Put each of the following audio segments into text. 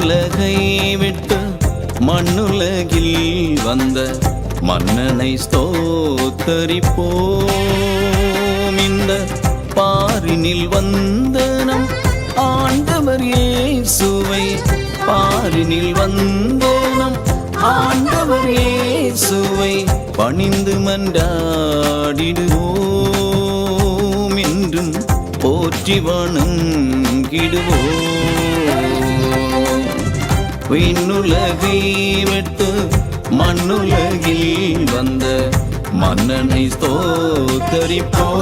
விண்ணுலகை விட்டு மண்ணுலகில் வந்த மன்னனை ஸ்தோத்தரிப்போம். இந்த பாரினில் வந்த நம் ஆண்டவர் இயேசுவை, பாரினில் வந்த நம் ஆண்டவர் இயேசுவை பணிந்து மன்றாடிடுவோம். என்றும் போற்றி வணங்கிடுவோம். விண்ணுலகை விட்டு மண்ணுலகில் வந்த மன்னனை ஸ்தோத்தரிப்போம்.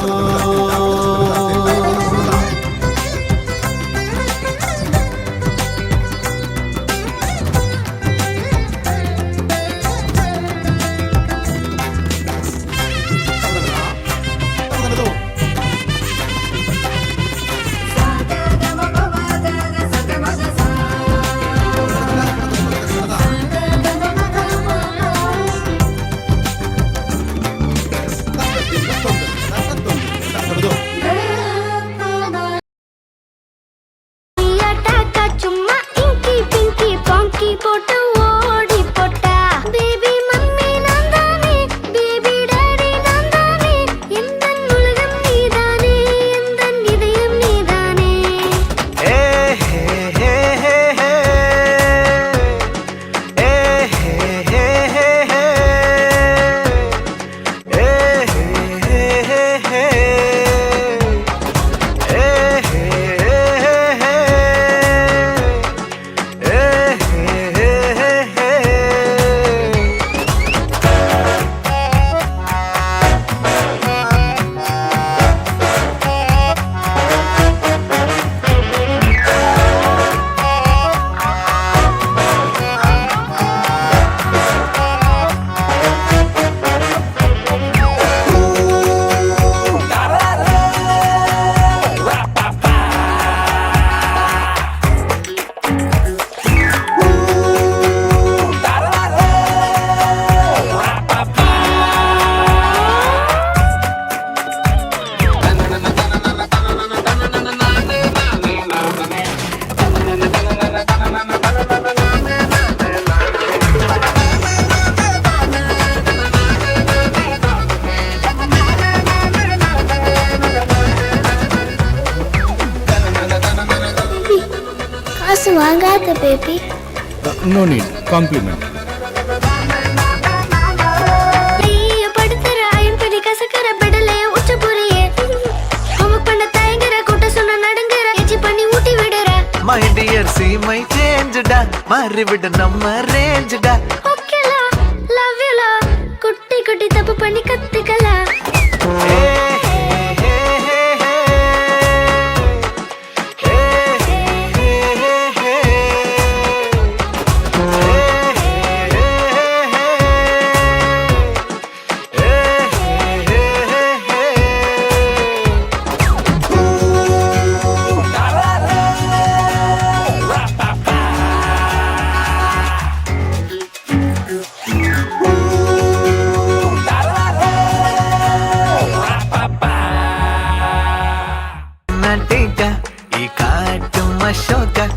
வாங்காத baby. No need. Compliment. My dear, see my change da, மாறிவிட நம்ம range da. Okay la, love you la, குட்டி குட்டி தப்பு பண்ணி கத்துக்கலாம்.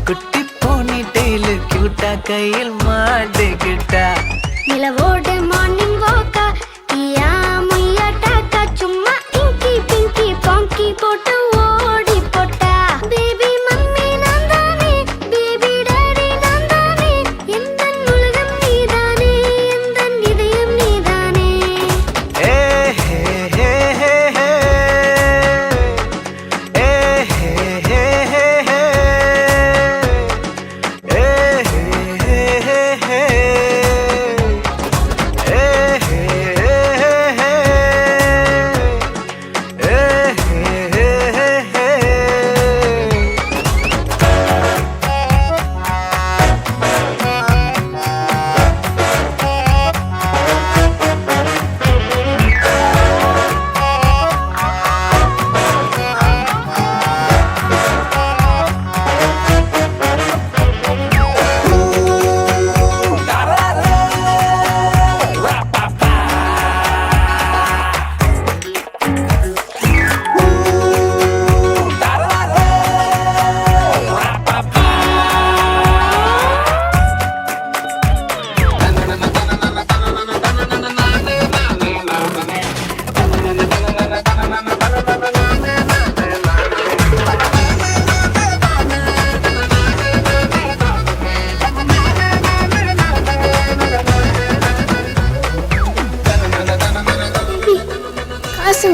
குட்டி போனி டெய்லு கியூட்டா கையில் மாட்டிக்கிட்டா நிலவோட மார்னிங் வாக்கா ஈயா முய்யா டாக்கா சும்மா இங்கி பிங்கி பாங்கி போட்டு ஓடி போட்டா. பேபி மம்மி நான் தானே, பேபி டாடி நான் தானே, எந்தன் உலகம் நீதானே, எந்தன் இதயம் நீதானே. Hey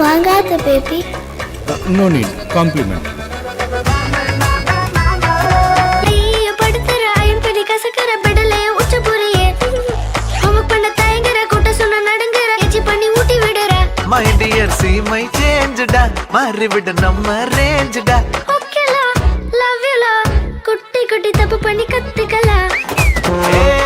வாங்காத பேபி. No need. Compliment. படுத்துற ஐம்படி கசக்கற பெடலே உச்ச புரியே ஹோம்வொர்க் பண்ண தயங்குற கூட்ட சொன்ன நடுங்குற எச்சி பண்ணி ஊட்டி விடுற. மை டியர் சீமை சேஞ்சுடா மாறிவிட நம்ம ரேஞ்சுடா. ஓகேலா லவ் யூலா குட்டி குட்டி தப்பு பண்ணி கத்துக்கலாம். ஏ